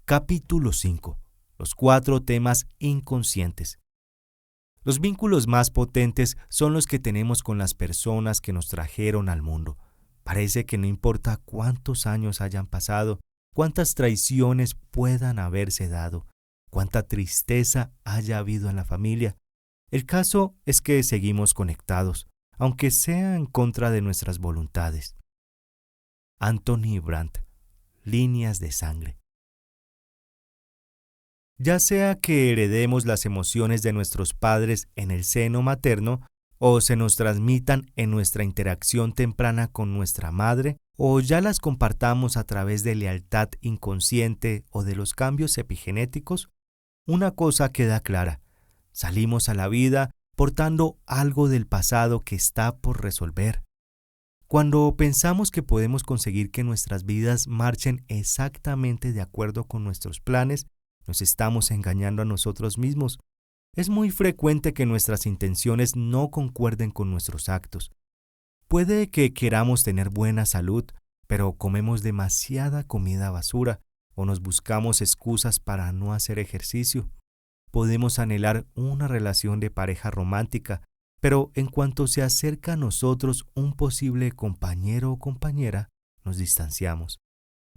Capítulo 5. Los 4 temas inconscientes. Los vínculos más potentes son los que tenemos con las personas que nos trajeron al mundo. Parece que no importa cuántos años hayan pasado, cuántas traiciones puedan haberse dado, cuánta tristeza haya habido en la familia. El caso es que seguimos conectados, aunque sea en contra de nuestras voluntades. Anthony Brandt. Líneas de sangre. Ya sea que heredemos las emociones de nuestros padres en el seno materno o se nos transmitan en nuestra interacción temprana con nuestra madre, o ya las compartamos a través de lealtad inconsciente o de los cambios epigenéticos, una cosa queda clara: salimos a la vida portando algo del pasado que está por resolver. Cuando pensamos que podemos conseguir que nuestras vidas marchen exactamente de acuerdo con nuestros planes, nos estamos engañando a nosotros mismos. Es muy frecuente que nuestras intenciones no concuerden con nuestros actos. Puede que queramos tener buena salud, pero comemos demasiada comida basura o nos buscamos excusas para no hacer ejercicio. Podemos anhelar una relación de pareja romántica, pero en cuanto se acerca a nosotros un posible compañero o compañera, nos distanciamos.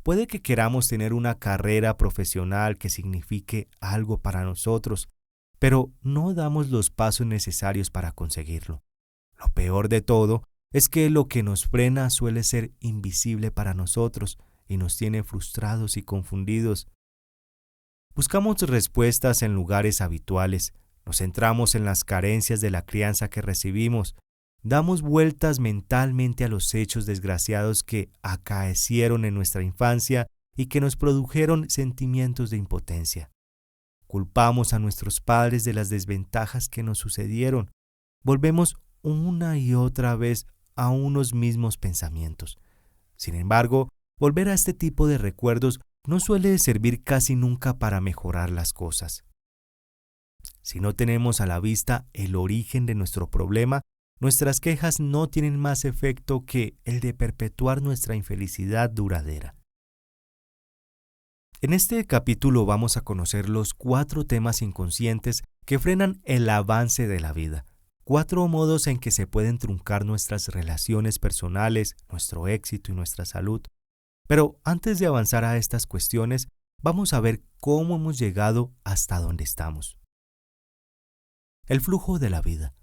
Puede que queramos tener una carrera profesional que signifique algo para nosotros, pero no damos los pasos necesarios para conseguirlo. Lo peor de todo es que lo que nos frena suele ser invisible para nosotros y nos tiene frustrados y confundidos. Buscamos respuestas en lugares habituales, nos centramos en las carencias de la crianza que recibimos, damos vueltas mentalmente a los hechos desgraciados que acaecieron en nuestra infancia y que nos produjeron sentimientos de impotencia. Culpamos a nuestros padres de las desventajas que nos sucedieron. Volvemos una y otra vez a unos mismos pensamientos. Sin embargo, volver a este tipo de recuerdos no suele servir casi nunca para mejorar las cosas. Si no tenemos a la vista el origen de nuestro problema, nuestras quejas no tienen más efecto que el de perpetuar nuestra infelicidad duradera. En este capítulo vamos a conocer los 4 temas inconscientes que frenan el avance de la vida, 4 modos en que se pueden truncar nuestras relaciones personales, nuestro éxito y nuestra salud. Pero antes de avanzar a estas cuestiones, vamos a ver cómo hemos llegado hasta donde estamos. El flujo de la vida.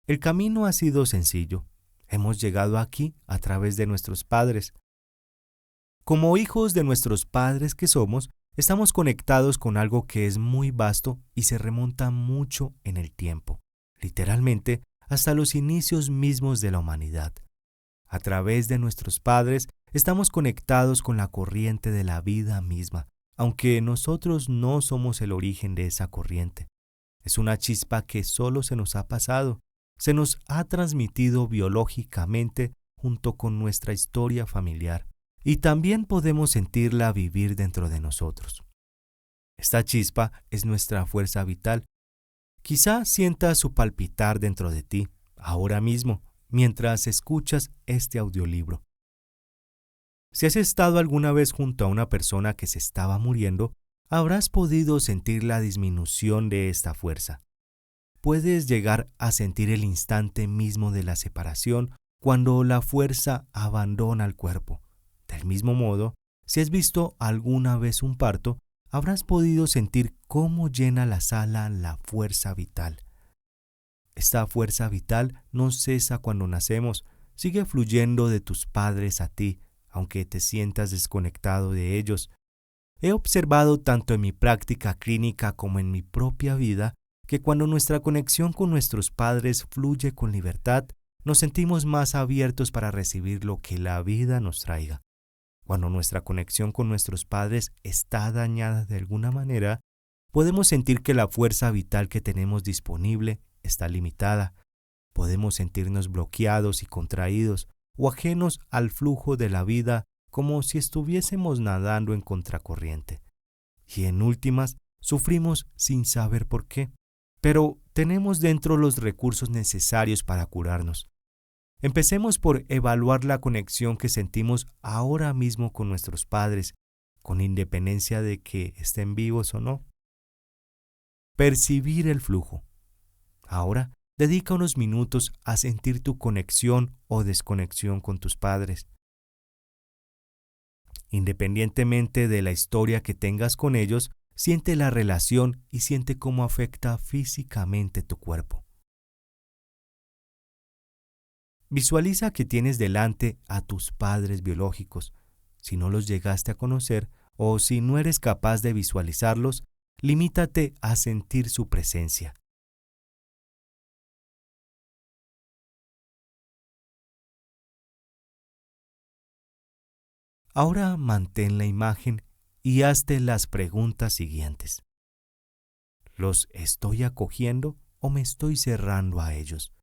El camino ha sido sencillo. Hemos llegado aquí a través de nuestros padres. Como hijos de nuestros padres que somos, estamos conectados con algo que es muy vasto y se remonta mucho en el tiempo, literalmente hasta los inicios mismos de la humanidad. A través de nuestros padres estamos conectados con la corriente de la vida misma, aunque nosotros no somos el origen de esa corriente. Es una chispa que solo se nos ha pasado. Se nos ha transmitido biológicamente junto con nuestra historia familiar, y también podemos sentirla vivir dentro de nosotros. Esta chispa es nuestra fuerza vital. Quizá sientas su palpitar dentro de ti, ahora mismo, mientras escuchas este audiolibro. Si has estado alguna vez junto a una persona que se estaba muriendo, habrás podido sentir la disminución de esta fuerza. Puedes llegar a sentir el instante mismo de la separación cuando la fuerza abandona el cuerpo. Del mismo modo, si has visto alguna vez un parto, habrás podido sentir cómo llena la sala la fuerza vital. Esta fuerza vital no cesa cuando nacemos, sigue fluyendo de tus padres a ti, aunque te sientas desconectado de ellos. He observado tanto en mi práctica clínica como en mi propia vida que cuando nuestra conexión con nuestros padres fluye con libertad, nos sentimos más abiertos para recibir lo que la vida nos traiga. Cuando nuestra conexión con nuestros padres está dañada de alguna manera, podemos sentir que la fuerza vital que tenemos disponible está limitada. Podemos sentirnos bloqueados y contraídos o ajenos al flujo de la vida, como si estuviésemos nadando en contracorriente. Y en últimas, sufrimos sin saber por qué. Pero tenemos dentro los recursos necesarios para curarnos. Empecemos por evaluar la conexión que sentimos ahora mismo con nuestros padres, con independencia de que estén vivos o no. Percibir el flujo. Ahora, dedica unos minutos a sentir tu conexión o desconexión con tus padres. Independientemente de la historia que tengas con ellos, siente la relación y siente cómo afecta físicamente tu cuerpo. Visualiza que tienes delante a tus padres biológicos. Si no los llegaste a conocer o si no eres capaz de visualizarlos, limítate a sentir su presencia. Ahora mantén la imagen y hazte las preguntas siguientes. ¿Los estoy acogiendo o me estoy cerrando a ellos?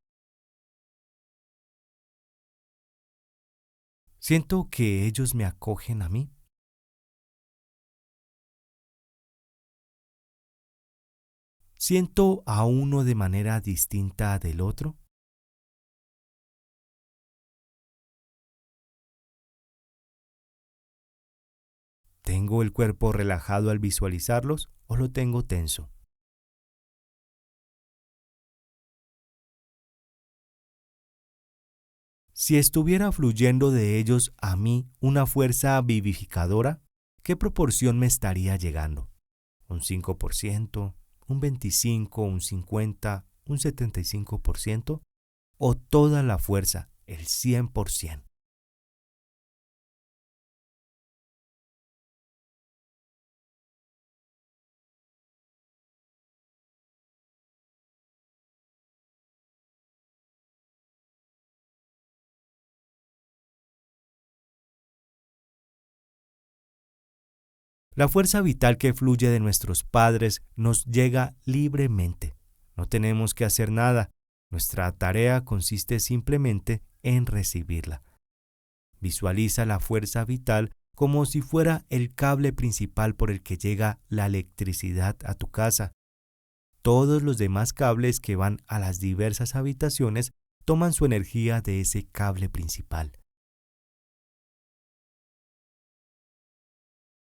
¿Siento que ellos me acogen a mí? ¿Siento a uno de manera distinta del otro? ¿Tengo el cuerpo relajado al visualizarlos o lo tengo tenso? Si estuviera fluyendo de ellos a mí una fuerza vivificadora, ¿qué proporción me estaría llegando? ¿Un 5%, un 25%, un 50%, un 75%? ¿O toda la fuerza, el 100%? La fuerza vital que fluye de nuestros padres nos llega libremente. No tenemos que hacer nada. Nuestra tarea consiste simplemente en recibirla. Visualiza la fuerza vital como si fuera el cable principal por el que llega la electricidad a tu casa. Todos los demás cables que van a las diversas habitaciones toman su energía de ese cable principal.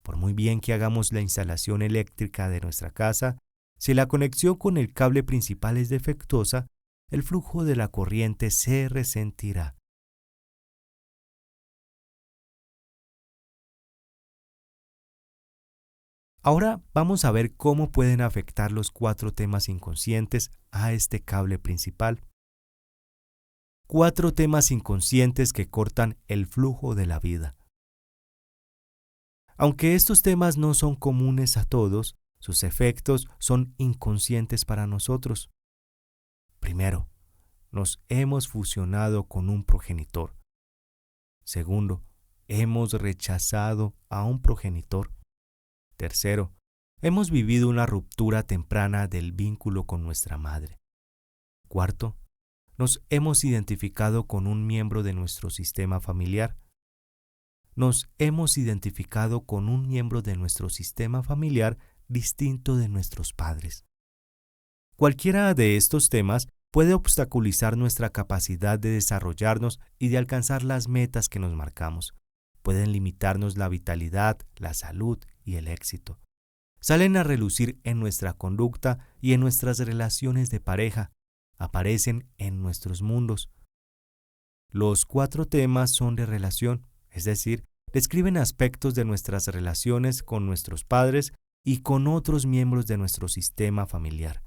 Por muy bien que hagamos la instalación eléctrica de nuestra casa, si la conexión con el cable principal es defectuosa, el flujo de la corriente se resentirá. Ahora vamos a ver cómo pueden afectar los 4 temas inconscientes a este cable principal. 4 temas inconscientes que cortan el flujo de la vida. Aunque estos temas no son comunes a todos, sus efectos son inconscientes para nosotros. Primero, nos hemos fusionado con un progenitor. Segundo, hemos rechazado a un progenitor. Tercero, hemos vivido una ruptura temprana del vínculo con nuestra madre. Cuarto, nos hemos identificado con un miembro de nuestro sistema familiar. Nos hemos identificado con un miembro de nuestro sistema familiar distinto de nuestros padres. Cualquiera de estos temas puede obstaculizar nuestra capacidad de desarrollarnos y de alcanzar las metas que nos marcamos. Pueden limitarnos la vitalidad, la salud y el éxito. Salen a relucir en nuestra conducta y en nuestras relaciones de pareja. Aparecen en nuestros mundos. Los 4 temas son de relación, es decir, describen aspectos de nuestras relaciones con nuestros padres y con otros miembros de nuestro sistema familiar.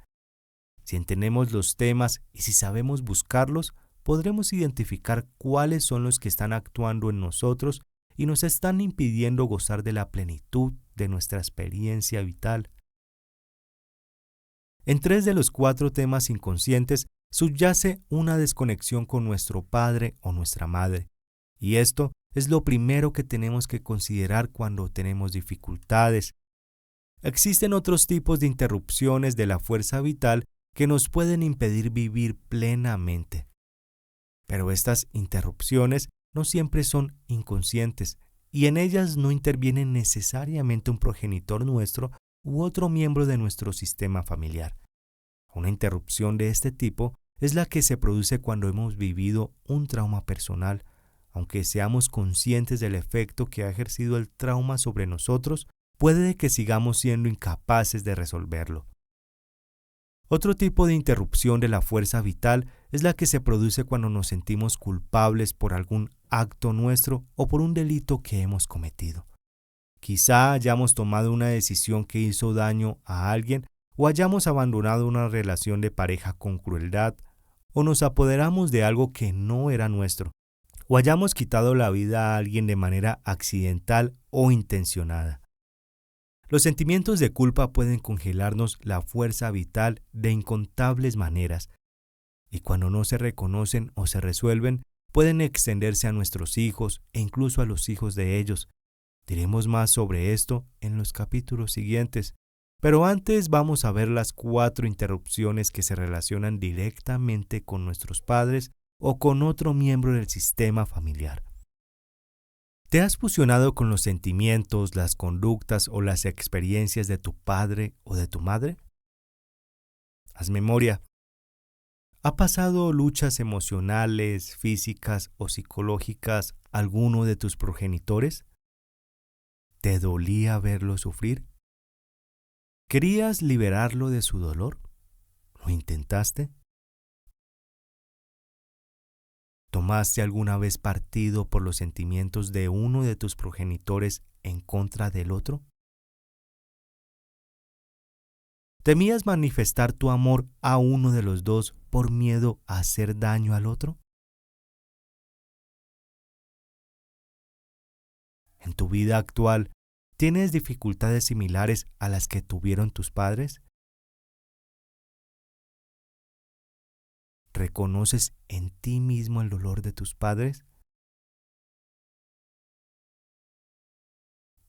Si entendemos los temas y si sabemos buscarlos, podremos identificar cuáles son los que están actuando en nosotros y nos están impidiendo gozar de la plenitud de nuestra experiencia vital. En 3 de los 4 temas inconscientes subyace una desconexión con nuestro padre o nuestra madre, y esto es lo primero que tenemos que considerar cuando tenemos dificultades. Existen otros tipos de interrupciones de la fuerza vital que nos pueden impedir vivir plenamente. Pero estas interrupciones no siempre son inconscientes y en ellas no interviene necesariamente un progenitor nuestro u otro miembro de nuestro sistema familiar. Una interrupción de este tipo es la que se produce cuando hemos vivido un trauma personal, aunque seamos conscientes del efecto que ha ejercido el trauma sobre nosotros, puede que sigamos siendo incapaces de resolverlo. Otro tipo de interrupción de la fuerza vital es la que se produce cuando nos sentimos culpables por algún acto nuestro o por un delito que hemos cometido. Quizá hayamos tomado una decisión que hizo daño a alguien o hayamos abandonado una relación de pareja con crueldad o nos apoderamos de algo que no era nuestro o hayamos quitado la vida a alguien de manera accidental o intencionada. Los sentimientos de culpa pueden congelarnos la fuerza vital de incontables maneras y cuando no se reconocen o se resuelven, pueden extenderse a nuestros hijos e incluso a los hijos de ellos. Diremos más sobre esto en los capítulos siguientes, pero antes vamos a ver las 4 interrupciones que se relacionan directamente con nuestros padres o con otro miembro del sistema familiar. ¿Te has fusionado con los sentimientos, las conductas o las experiencias de tu padre o de tu madre? Haz memoria. ¿Ha pasado luchas emocionales, físicas o psicológicas alguno de tus progenitores? ¿Te dolía verlo sufrir? ¿Querías liberarlo de su dolor? ¿Lo intentaste? ¿Tomaste alguna vez partido por los sentimientos de uno de tus progenitores en contra del otro? ¿Temías manifestar tu amor a uno de los dos por miedo a hacer daño al otro? ¿En tu vida actual tienes dificultades similares a las que tuvieron tus padres? ¿Reconoces en ti mismo el dolor de tus padres?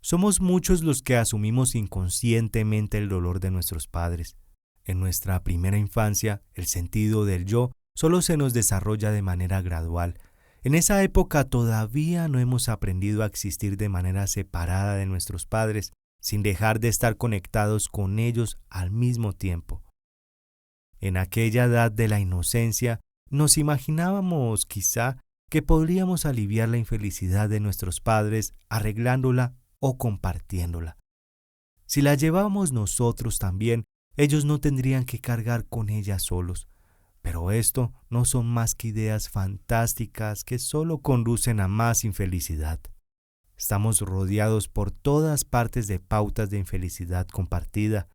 Somos muchos los que asumimos inconscientemente el dolor de nuestros padres. En nuestra primera infancia, el sentido del yo solo se nos desarrolla de manera gradual. En esa época todavía no hemos aprendido a existir de manera separada de nuestros padres, sin dejar de estar conectados con ellos al mismo tiempo. En aquella edad de la inocencia, nos imaginábamos quizá que podríamos aliviar la infelicidad de nuestros padres arreglándola o compartiéndola. Si la llevábamos nosotros también, ellos no tendrían que cargar con ella solos. Pero esto no son más que ideas fantásticas que solo conducen a más infelicidad. Estamos rodeados por todas partes de pautas de infelicidad compartida.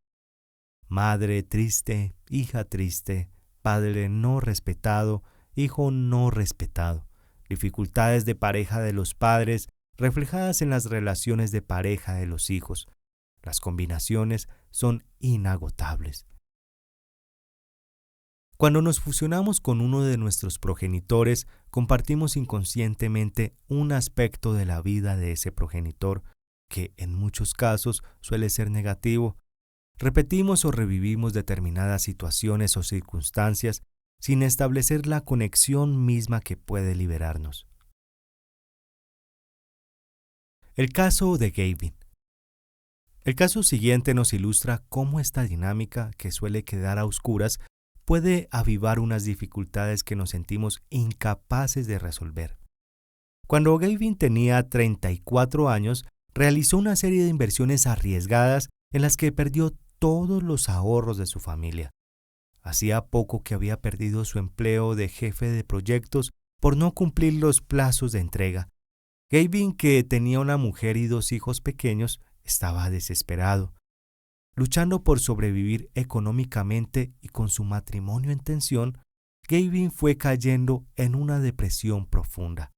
Madre triste, hija triste, padre no respetado, hijo no respetado. Dificultades de pareja de los padres reflejadas en las relaciones de pareja de los hijos. Las combinaciones son inagotables. Cuando nos fusionamos con uno de nuestros progenitores, compartimos inconscientemente un aspecto de la vida de ese progenitor, que en muchos casos suele ser negativo. Repetimos o revivimos determinadas situaciones o circunstancias sin establecer la conexión misma que puede liberarnos. El caso de Gavin. El caso siguiente nos ilustra cómo esta dinámica, que suele quedar a oscuras, puede avivar unas dificultades que nos sentimos incapaces de resolver. Cuando Gavin tenía 34 años, realizó una serie de inversiones arriesgadas en las que perdió todos los ahorros de su familia. Hacía poco que había perdido su empleo de jefe de proyectos por no cumplir los plazos de entrega. Gavin, que tenía una mujer y 2 hijos pequeños, estaba desesperado. Luchando por sobrevivir económicamente y con su matrimonio en tensión, Gavin fue cayendo en una depresión profunda.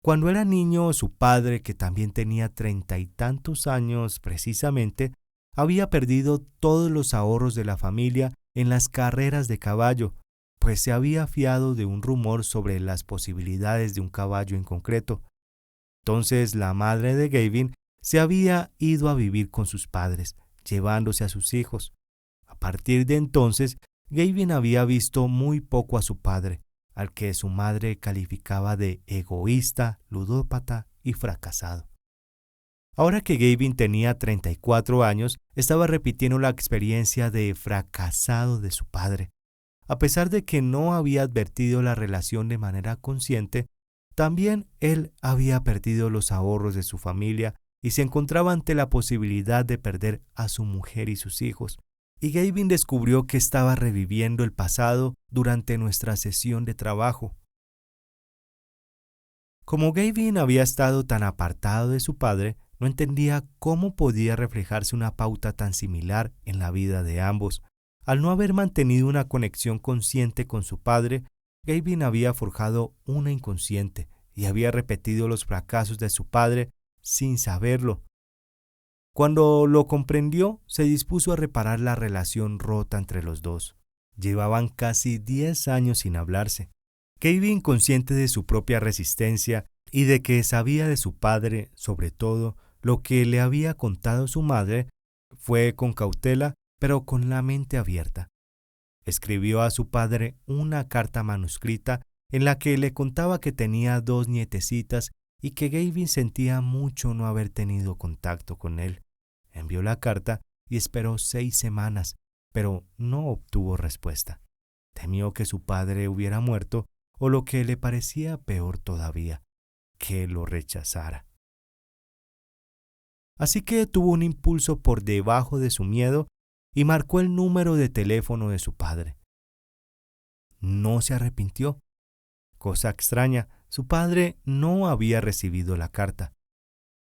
Cuando era niño, su padre, que también tenía 30 y tantos años precisamente, había perdido todos los ahorros de la familia en las carreras de caballo, pues se había fiado de un rumor sobre las posibilidades de un caballo en concreto. Entonces la madre de Gavin se había ido a vivir con sus padres, llevándose a sus hijos. A partir de entonces, Gavin había visto muy poco a su padre, al que su madre calificaba de egoísta, ludópata y fracasado. Ahora que Gavin tenía 34 años, estaba repitiendo la experiencia de fracasado de su padre. A pesar de que no había advertido la relación de manera consciente, También él había perdido los ahorros de su familia y se encontraba ante la posibilidad de perder a su mujer y sus hijos. Y Gavin descubrió que estaba reviviendo el pasado durante nuestra sesión de trabajo. Como Gavin había estado tan apartado de su padre, no entendía cómo podía reflejarse una pauta tan similar en la vida de ambos. Al no haber mantenido una conexión consciente con su padre, Gavin había forjado una inconsciente y había repetido los fracasos de su padre sin saberlo. Cuando lo comprendió, se dispuso a reparar la relación rota entre los dos. Llevaban casi 10 años sin hablarse. Gavin, consciente de su propia resistencia y de que sabía de su padre, sobre todo, lo que le había contado su madre, fue con cautela, pero con la mente abierta. Escribió a su padre una carta manuscrita en la que le contaba que tenía 2 nietecitas y que Gavin sentía mucho no haber tenido contacto con él. Envió la carta y esperó 6 semanas, pero no obtuvo respuesta. Temió que su padre hubiera muerto o lo que le parecía peor todavía, que lo rechazara. Así que tuvo un impulso por debajo de su miedo y marcó el número de teléfono de su padre. No se arrepintió. Cosa extraña, su padre no había recibido la carta.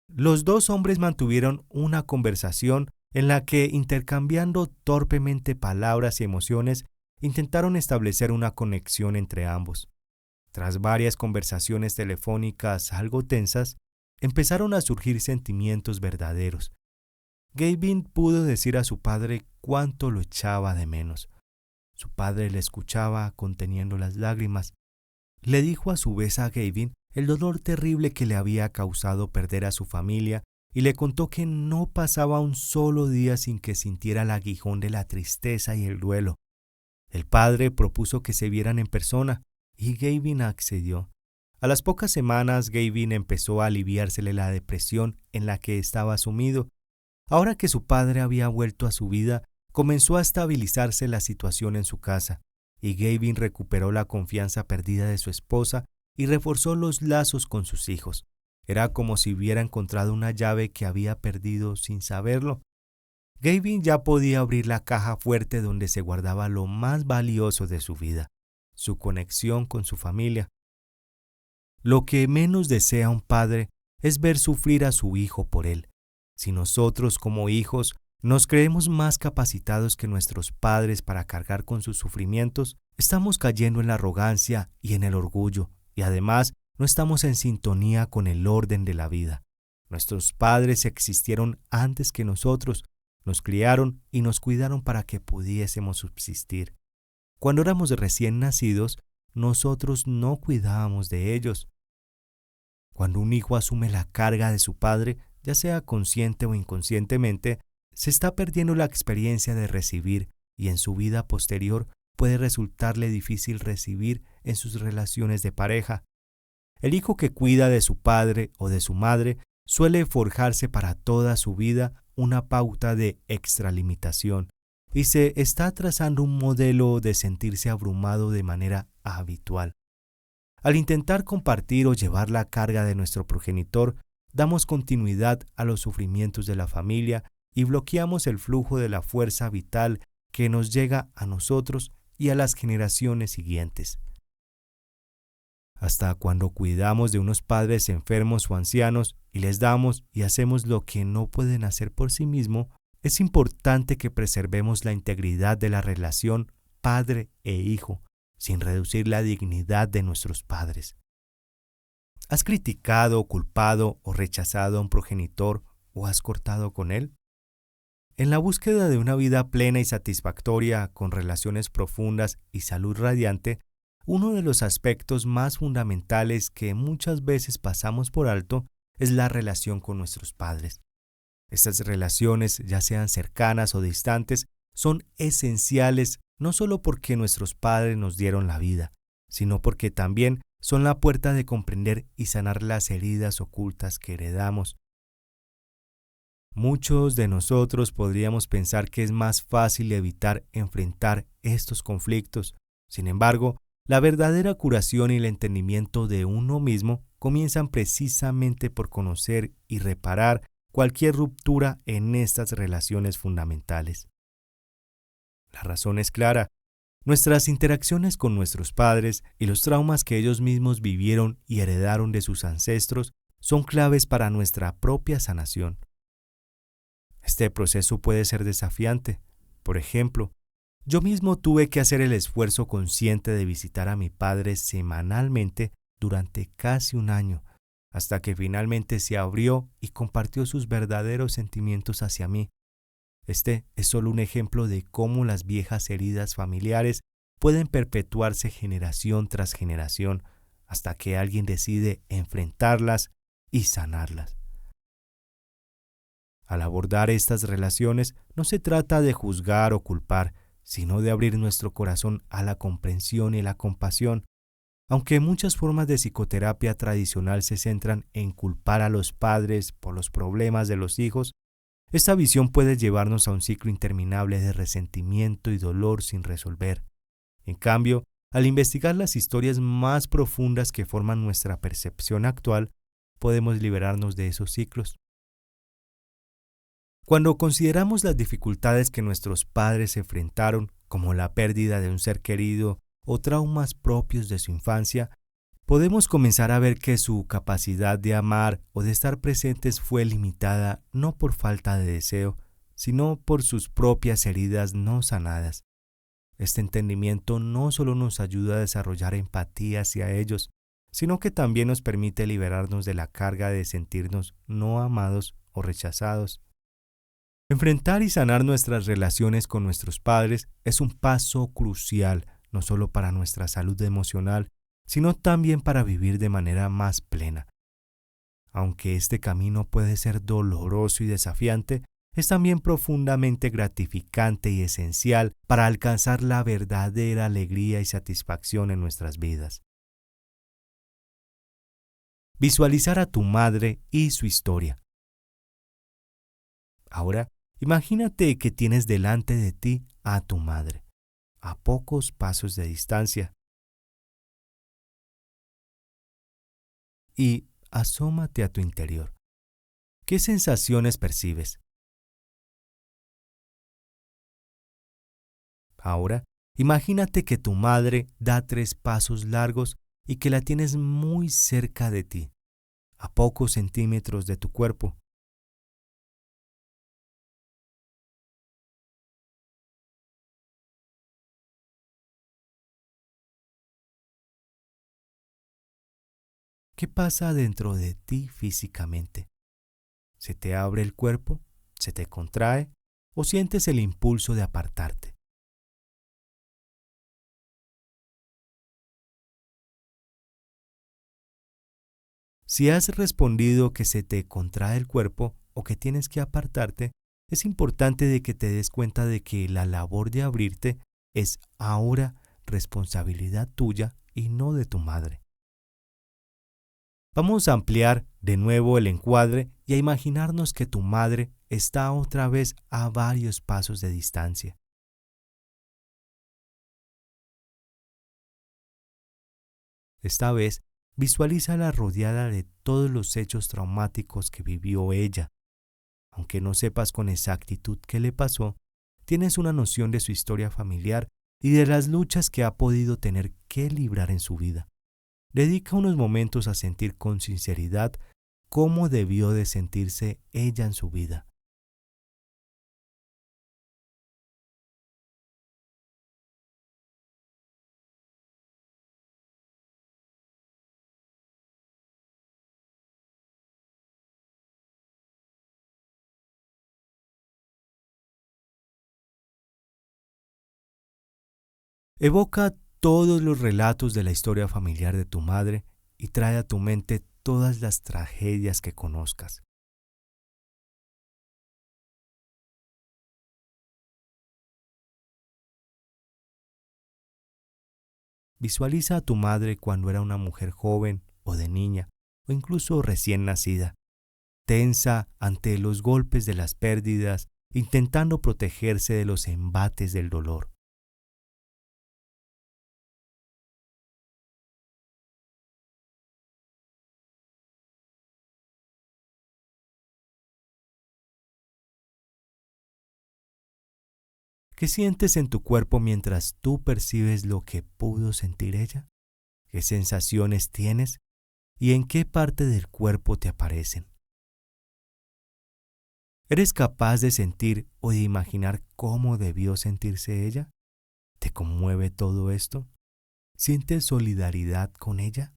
Los 2 hombres mantuvieron una conversación en la que, intercambiando torpemente palabras y emociones, intentaron establecer una conexión entre ambos. Tras varias conversaciones telefónicas algo tensas, empezaron a surgir sentimientos verdaderos. Gavin pudo decir a su padre cuánto lo echaba de menos. Su padre le escuchaba conteniendo las lágrimas. Le dijo a su vez a Gavin el dolor terrible que le había causado perder a su familia y le contó que no pasaba un solo día sin que sintiera el aguijón de la tristeza y el duelo. El padre propuso que se vieran en persona y Gavin accedió. A las pocas semanas, Gavin empezó a aliviársele la depresión en la que estaba sumido. Ahora que su padre había vuelto a su vida, comenzó a estabilizarse la situación en su casa, y Gavin recuperó la confianza perdida de su esposa y reforzó los lazos con sus hijos. Era como si hubiera encontrado una llave que había perdido sin saberlo. Gavin ya podía abrir la caja fuerte donde se guardaba lo más valioso de su vida, su conexión con su familia. Lo que menos desea un padre es ver sufrir a su hijo por él. Si nosotros como hijos nos creemos más capacitados que nuestros padres para cargar con sus sufrimientos, estamos cayendo en la arrogancia y en el orgullo, y además no estamos en sintonía con el orden de la vida. Nuestros padres existieron antes que nosotros, nos criaron y nos cuidaron para que pudiésemos subsistir. Cuando éramos recién nacidos, nosotros no cuidábamos de ellos. Cuando un hijo asume la carga de su padre, ya sea consciente o inconscientemente, se está perdiendo la experiencia de recibir y en su vida posterior puede resultarle difícil recibir en sus relaciones de pareja. El hijo que cuida de su padre o de su madre suele forjarse para toda su vida una pauta de extralimitación y se está trazando un modelo de sentirse abrumado de manera habitual. Al intentar compartir o llevar la carga de nuestro progenitor, damos continuidad a los sufrimientos de la familia y bloqueamos el flujo de la fuerza vital que nos llega a nosotros y a las generaciones siguientes. Hasta cuando cuidamos de unos padres enfermos o ancianos y les damos y hacemos lo que no pueden hacer por sí mismos, es importante que preservemos la integridad de la relación padre e hijo, sin reducir la dignidad de nuestros padres. ¿Has criticado, culpado o rechazado a un progenitor o has cortado con él? En la búsqueda de una vida plena y satisfactoria, con relaciones profundas y salud radiante, uno de los aspectos más fundamentales que muchas veces pasamos por alto es la relación con nuestros padres. Estas relaciones, ya sean cercanas o distantes, son esenciales no solo porque nuestros padres nos dieron la vida, sino porque también son la puerta de comprender y sanar las heridas ocultas que heredamos. Muchos de nosotros podríamos pensar que es más fácil evitar enfrentar estos conflictos. Sin embargo, La verdadera curación y el entendimiento de uno mismo comienzan precisamente por conocer y reparar cualquier ruptura en estas relaciones fundamentales. La razón es clara. Nuestras interacciones con nuestros padres y los traumas que ellos mismos vivieron y heredaron de sus ancestros son claves para nuestra propia sanación. Este proceso puede ser desafiante. Por ejemplo, yo mismo tuve que hacer el esfuerzo consciente de visitar a mi padre semanalmente durante casi un año, hasta que finalmente se abrió y compartió sus verdaderos sentimientos hacia mí. Este es solo un ejemplo de cómo las viejas heridas familiares pueden perpetuarse generación tras generación hasta que alguien decide enfrentarlas y sanarlas. Al abordar estas relaciones, no se trata de juzgar o culpar, sino de abrir nuestro corazón a la comprensión y la compasión. Aunque muchas formas de psicoterapia tradicional se centran en culpar a los padres por los problemas de los hijos, esta visión puede llevarnos a un ciclo interminable de resentimiento y dolor sin resolver. En cambio, al investigar las historias más profundas que forman nuestra percepción actual, podemos liberarnos de esos ciclos. Cuando consideramos las dificultades que nuestros padres enfrentaron, como la pérdida de un ser querido o traumas propios de su infancia, podemos comenzar a ver que su capacidad de amar o de estar presentes fue limitada no por falta de deseo, sino por sus propias heridas no sanadas. Este entendimiento no solo nos ayuda a desarrollar empatía hacia ellos, sino que también nos permite liberarnos de la carga de sentirnos no amados o rechazados. Enfrentar y sanar nuestras relaciones con nuestros padres es un paso crucial, no solo para nuestra salud emocional, sino también para vivir de manera más plena. Aunque este camino puede ser doloroso y desafiante, es también profundamente gratificante y esencial para alcanzar la verdadera alegría y satisfacción en nuestras vidas. Visualizar a tu madre y su historia. Ahora, imagínate que tienes delante de ti a tu madre, a pocos pasos de distancia, y asómate a tu interior. ¿Qué sensaciones percibes? Ahora, imagínate que tu madre da 3 pasos largos y que la tienes muy cerca de ti, a pocos centímetros de tu cuerpo. ¿Qué pasa dentro de ti físicamente? ¿Se te abre el cuerpo? ¿Se te contrae? ¿O sientes el impulso de apartarte? Si has respondido que se te contrae el cuerpo o que tienes que apartarte, es importante de que te des cuenta de que la labor de abrirte es ahora responsabilidad tuya y no de tu madre. Vamos a ampliar de nuevo el encuadre y a imaginarnos que tu madre está otra vez a varios pasos de distancia. Esta vez, visualízala rodeada de todos los hechos traumáticos que vivió ella. Aunque no sepas con exactitud qué le pasó, tienes una noción de su historia familiar y de las luchas que ha podido tener que librar en su vida. Dedica unos momentos a sentir con sinceridad cómo debió de sentirse ella en su vida. Evoca todos los relatos de la historia familiar de tu madre y trae a tu mente todas las tragedias que conozcas. Visualiza a tu madre cuando era una mujer joven o de niña, o incluso recién nacida, tensa ante los golpes de las pérdidas, intentando protegerse de los embates del dolor. ¿Qué sientes en tu cuerpo mientras tú percibes lo que pudo sentir ella? ¿Qué sensaciones tienes? ¿Y en qué parte del cuerpo te aparecen? ¿Eres capaz de sentir o de imaginar cómo debió sentirse ella? ¿Te conmueve todo esto? ¿Sientes solidaridad con ella?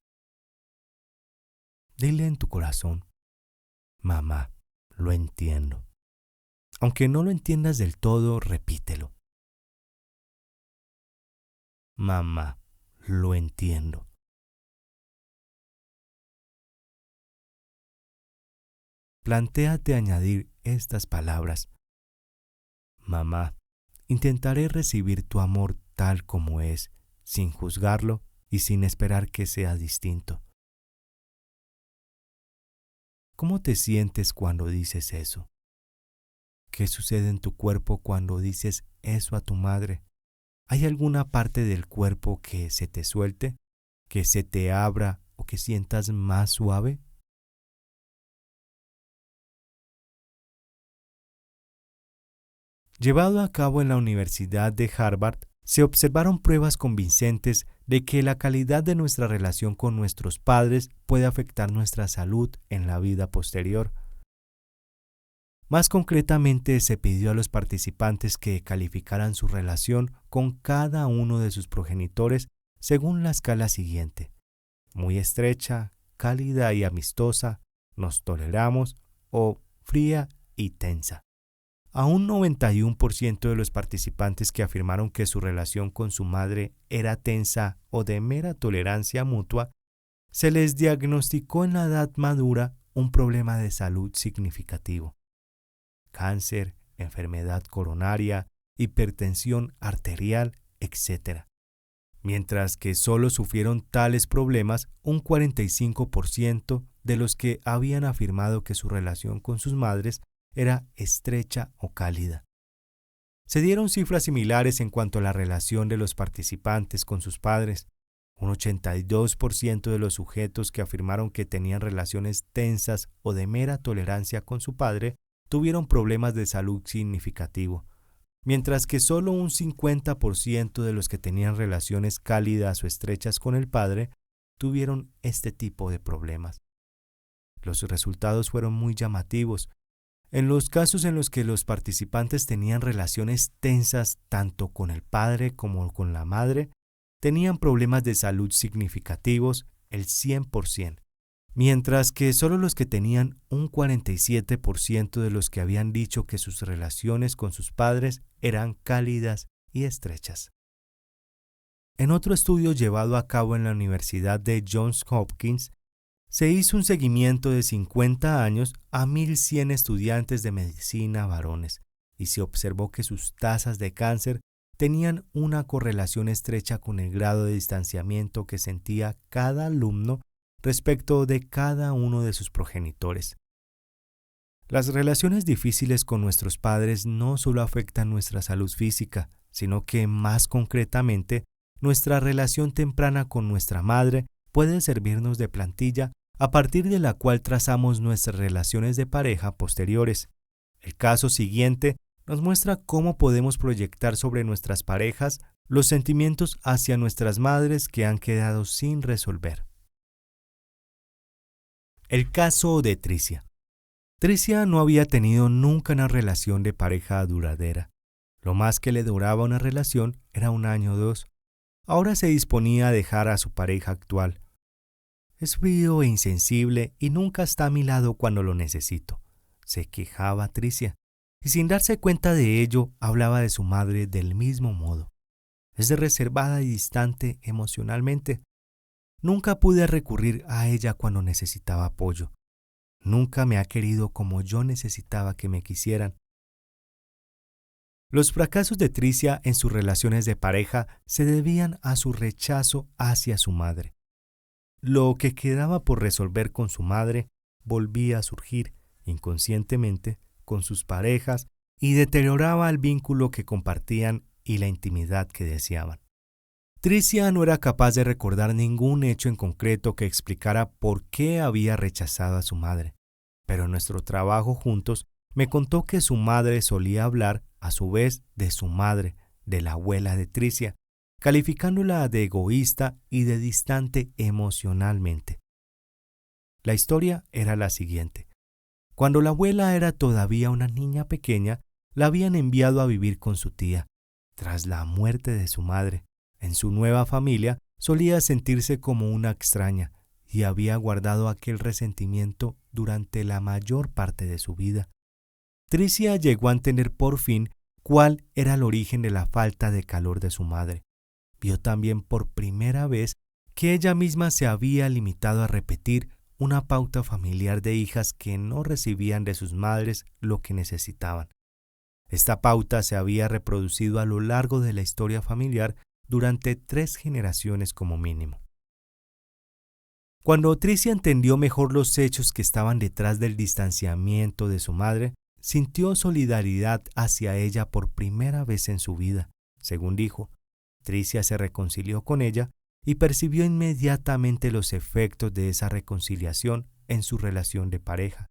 Dile en tu corazón: mamá, lo entiendo. Aunque no lo entiendas del todo, repítelo: mamá, lo entiendo. Plantéate añadir estas palabras: mamá, intentaré recibir tu amor tal como es, sin juzgarlo y sin esperar que sea distinto. ¿Cómo te sientes cuando dices eso? ¿Qué sucede en tu cuerpo cuando dices eso a tu madre? ¿Hay alguna parte del cuerpo que se te suelte, que se te abra o que sientas más suave? Llevado a cabo en la Universidad de Harvard, se observaron pruebas convincentes de que la calidad de nuestra relación con nuestros padres puede afectar nuestra salud en la vida posterior. Más concretamente, se pidió a los participantes que calificaran su relación con cada uno de sus progenitores según la escala siguiente: muy estrecha, cálida y amistosa, nos toleramos, o fría y tensa. A un 91% de los participantes que afirmaron que su relación con su madre era tensa o de mera tolerancia mutua, se les diagnosticó en la edad madura un problema de salud significativo: cáncer, enfermedad coronaria, hipertensión arterial, etc. Mientras que solo sufrieron tales problemas un 45% de los que habían afirmado que su relación con sus madres era estrecha o cálida. Se dieron cifras similares en cuanto a la relación de los participantes con sus padres. Un 82% de los sujetos que afirmaron que tenían relaciones tensas o de mera tolerancia con su padre tuvieron problemas de salud significativo, mientras que solo un 50% de los que tenían relaciones cálidas o estrechas con el padre tuvieron este tipo de problemas. Los resultados fueron muy llamativos. En los casos en los que los participantes tenían relaciones tensas tanto con el padre como con la madre, tenían problemas de salud significativos el 100%, mientras que solo los que tenían un 47% de los que habían dicho que sus relaciones con sus padres eran cálidas y estrechas. En otro estudio llevado a cabo en la Universidad de Johns Hopkins, se hizo un seguimiento de 50 años a 1,100 estudiantes de medicina varones y se observó que sus tasas de cáncer tenían una correlación estrecha con el grado de distanciamiento que sentía cada alumno respecto de cada uno de sus progenitores. Las relaciones difíciles con nuestros padres no solo afectan nuestra salud física, sino que más concretamente, nuestra relación temprana con nuestra madre puede servirnos de plantilla a partir de la cual trazamos nuestras relaciones de pareja posteriores. El caso siguiente nos muestra cómo podemos proyectar sobre nuestras parejas los sentimientos hacia nuestras madres que han quedado sin resolver. El caso de Tricia. Tricia no había tenido nunca una relación de pareja duradera. Lo más que le duraba una relación era 1 año o 2. Ahora se disponía a dejar a su pareja actual. Es frío e insensible y nunca está a mi lado cuando lo necesito, se quejaba Tricia, y sin darse cuenta de ello hablaba de su madre del mismo modo. Es reservada y distante emocionalmente. Nunca pude recurrir a ella cuando necesitaba apoyo. Nunca me ha querido como yo necesitaba que me quisieran. Los fracasos de Tricia en sus relaciones de pareja se debían a su rechazo hacia su madre. Lo que quedaba por resolver con su madre volvía a surgir inconscientemente con sus parejas y deterioraba el vínculo que compartían y la intimidad que deseaban. Tricia no era capaz de recordar ningún hecho en concreto que explicara por qué había rechazado a su madre, pero en nuestro trabajo juntos me contó que su madre solía hablar a su vez, de su madre, de la abuela de Tricia, calificándola de egoísta y de distante emocionalmente. La historia era la siguiente. Cuando la abuela era todavía una niña pequeña, la habían enviado a vivir con su tía. Tras la muerte de su madre, en su nueva familia solía sentirse como una extraña y había guardado aquel resentimiento durante la mayor parte de su vida. Tricia llegó a entender por fin cuál era el origen de la falta de calor de su madre. Vio también por primera vez que ella misma se había limitado a repetir una pauta familiar de hijas que no recibían de sus madres lo que necesitaban. Esta pauta se había reproducido a lo largo de la historia familiar durante 3 generaciones como mínimo. Cuando Tricia entendió mejor los hechos que estaban detrás del distanciamiento de su madre, sintió solidaridad hacia ella por primera vez en su vida. Según dijo, Tricia se reconcilió con ella y percibió inmediatamente los efectos de esa reconciliación en su relación de pareja.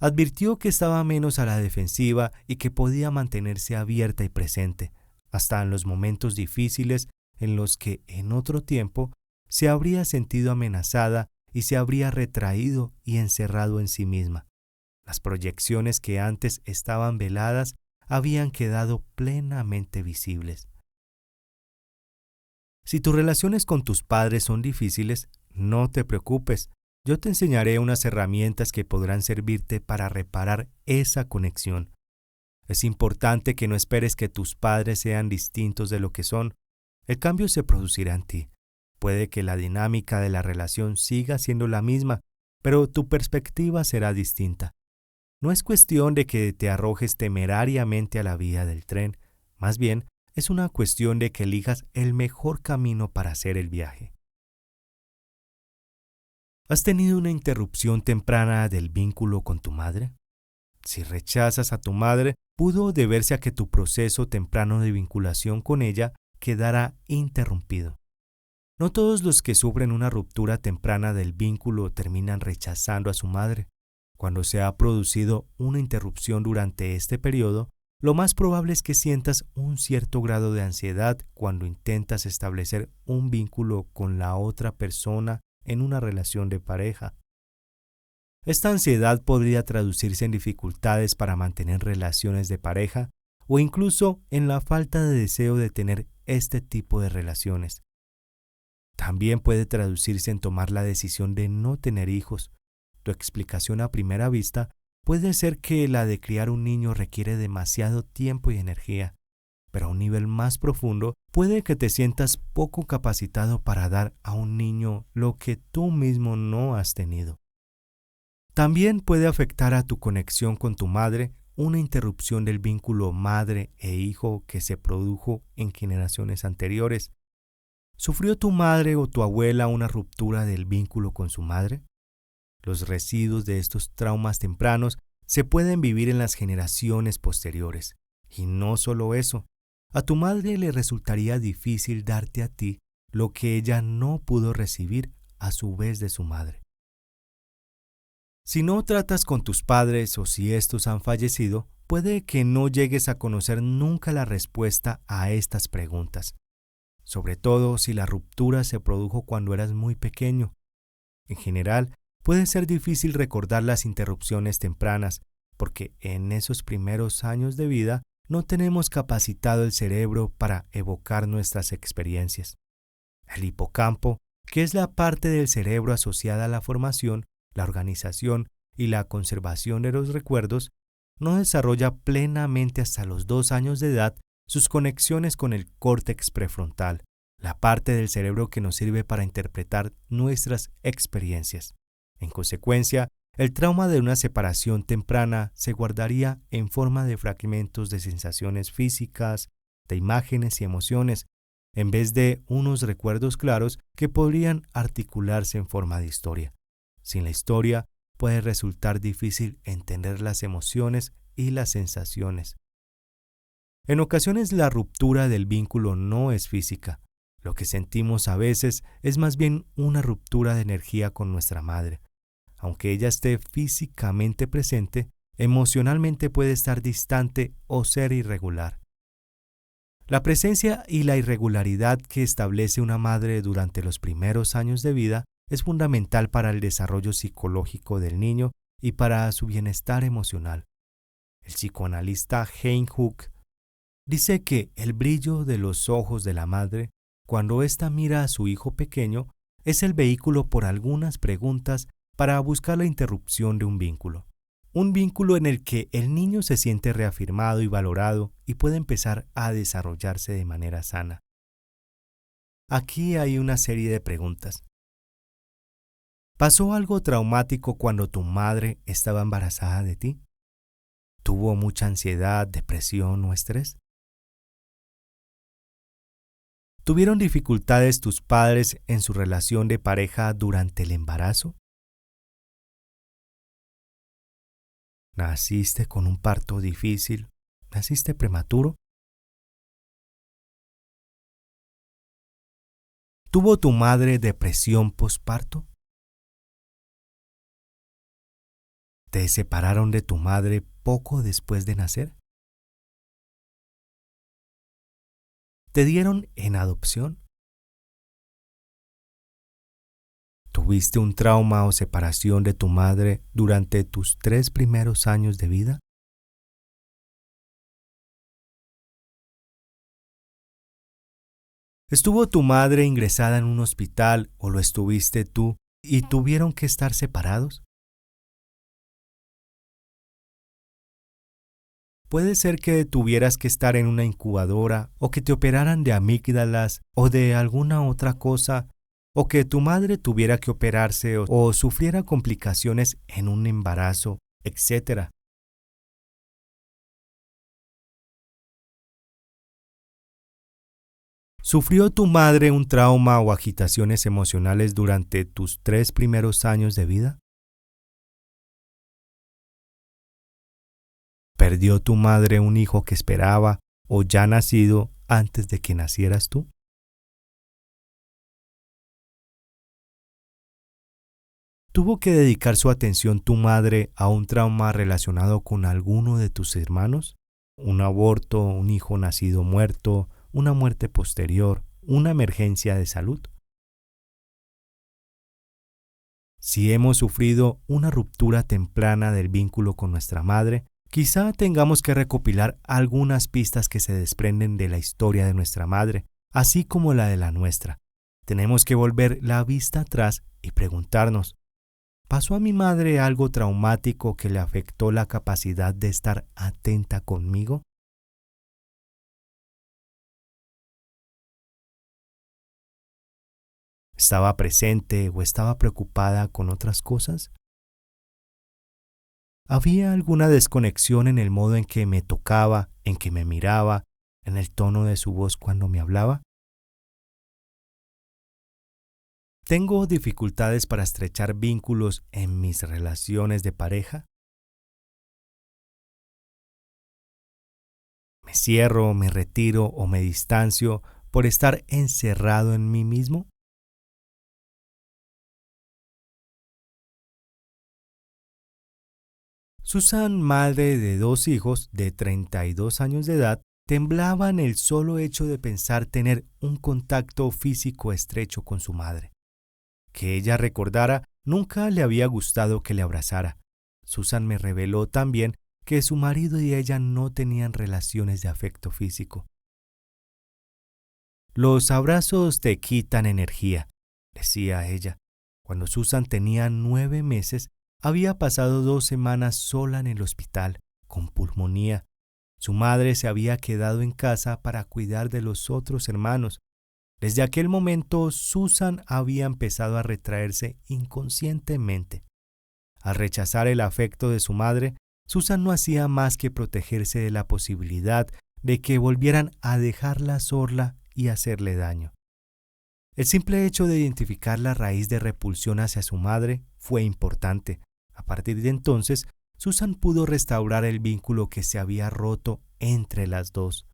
Advirtió que estaba menos a la defensiva y que podía mantenerse abierta y presente, hasta en los momentos difíciles en los que, en otro tiempo, se habría sentido amenazada y se habría retraído y encerrado en sí misma. Las proyecciones que antes estaban veladas habían quedado plenamente visibles. Si tus relaciones con tus padres son difíciles, no te preocupes. Yo te enseñaré unas herramientas que podrán servirte para reparar esa conexión. Es importante que no esperes que tus padres sean distintos de lo que son. El cambio se producirá en ti. Puede que la dinámica de la relación siga siendo la misma, pero tu perspectiva será distinta. No es cuestión de que te arrojes temerariamente a la vía del tren, más bien es una cuestión de que elijas el mejor camino para hacer el viaje. ¿Has tenido una interrupción temprana del vínculo con tu madre? Si rechazas a tu madre, pudo deberse a que tu proceso temprano de vinculación con ella quedara interrumpido. No todos los que sufren una ruptura temprana del vínculo terminan rechazando a su madre. Cuando se ha producido una interrupción durante este periodo, lo más probable es que sientas un cierto grado de ansiedad cuando intentas establecer un vínculo con la otra persona en una relación de pareja. Esta ansiedad podría traducirse en dificultades para mantener relaciones de pareja o incluso en la falta de deseo de tener este tipo de relaciones. También puede traducirse en tomar la decisión de no tener hijos. Tu explicación a primera vista puede ser que la de criar un niño requiere demasiado tiempo y energía, pero a un nivel más profundo puede que te sientas poco capacitado para dar a un niño lo que tú mismo no has tenido. También puede afectar a tu conexión con tu madre una interrupción del vínculo madre e hijo que se produjo en generaciones anteriores. ¿Sufrió tu madre o tu abuela una ruptura del vínculo con su madre? Los residuos de estos traumas tempranos se pueden vivir en las generaciones posteriores. Y no solo eso, a tu madre le resultaría difícil darte a ti lo que ella no pudo recibir a su vez de su madre. Si no tratas con tus padres o si estos han fallecido, puede que no llegues a conocer nunca la respuesta a estas preguntas, sobre todo si la ruptura se produjo cuando eras muy pequeño. En general, puede ser difícil recordar las interrupciones tempranas, porque en esos primeros años de vida no tenemos capacitado el cerebro para evocar nuestras experiencias. El hipocampo, que es la parte del cerebro asociada a la formación, la organización y la conservación de los recuerdos, no desarrolla plenamente hasta los 2 años de edad sus conexiones con el córtex prefrontal, la parte del cerebro que nos sirve para interpretar nuestras experiencias. En consecuencia, el trauma de una separación temprana se guardaría en forma de fragmentos de sensaciones físicas, de imágenes y emociones, en vez de unos recuerdos claros que podrían articularse en forma de historia. Sin la historia, puede resultar difícil entender las emociones y las sensaciones. En ocasiones la ruptura del vínculo no es física. Lo que sentimos a veces es más bien una ruptura de energía con nuestra madre. Aunque ella esté físicamente presente, Emocionalmente puede estar distante o ser irregular. La presencia y la irregularidad que establece una madre durante los primeros años de vida es fundamental para el desarrollo psicológico del niño y para su bienestar emocional. El psicoanalista Hein Hook dice que el brillo de los ojos de la madre, cuando ésta mira a su hijo pequeño, es el vehículo por algunas preguntas para buscar la interrupción de un vínculo. Un vínculo en el que el niño se siente reafirmado y valorado y puede empezar a desarrollarse de manera sana. Aquí hay una serie de preguntas. ¿Pasó algo traumático cuando tu madre estaba embarazada de ti? ¿Tuvo mucha ansiedad, depresión o estrés? ¿Tuvieron dificultades tus padres en su relación de pareja durante el embarazo? ¿Naciste con un parto difícil? ¿Naciste prematuro? ¿Tuvo tu madre depresión posparto? ¿Te separaron de tu madre poco después de nacer? ¿Te dieron en adopción? ¿Tuviste un trauma o separación de tu madre durante tus 3 primeros años de vida? ¿Estuvo tu madre ingresada en un hospital o lo estuviste tú y tuvieron que estar separados? Puede ser que tuvieras que estar en una incubadora o que te operaran de amígdalas o de alguna otra cosa, o que tu madre tuviera que operarse o sufriera complicaciones en un embarazo, etc. ¿Sufrió tu madre un trauma o agitaciones emocionales durante tus 3 primeros años de vida? ¿Perdió tu madre un hijo que esperaba o ya nacido antes de que nacieras tú? ¿Tuvo que dedicar su atención tu madre a un trauma relacionado con alguno de tus hermanos? ¿Un aborto, un hijo nacido muerto, una muerte posterior, una emergencia de salud? Si hemos sufrido una ruptura temprana del vínculo con nuestra madre, quizá tengamos que recopilar algunas pistas que se desprenden de la historia de nuestra madre, así como la de la nuestra. Tenemos que volver la vista atrás y preguntarnos, ¿pasó a mi madre algo traumático que le afectó la capacidad de estar atenta conmigo? ¿Estaba presente o estaba preocupada con otras cosas? ¿Había alguna desconexión en el modo en que me tocaba, en que me miraba, en el tono de su voz cuando me hablaba? ¿Tengo dificultades para estrechar vínculos en mis relaciones de pareja? ¿Me cierro, me retiro o me distancio por estar encerrado en mí mismo? Susan, madre de 2 hijos de 32 años de edad, temblaba en el solo hecho de pensar tener un contacto físico estrecho con su madre. Que ella recordara, nunca le había gustado que le abrazara. Susan me reveló también que su marido y ella no tenían relaciones de afecto físico. Los abrazos te quitan energía, decía ella. Cuando Susan tenía 9 meses, había pasado 2 semanas sola en el hospital, con pulmonía. Su madre se había quedado en casa para cuidar de los otros hermanos. Desde aquel momento, Susan había empezado a retraerse inconscientemente. Al rechazar el afecto de su madre, Susan no hacía más que protegerse de la posibilidad de que volvieran a dejarla sola y hacerle daño. El simple hecho de identificar la raíz de repulsión hacia su madre fue importante. A partir de entonces, Susan pudo restaurar el vínculo que se había roto entre las dos.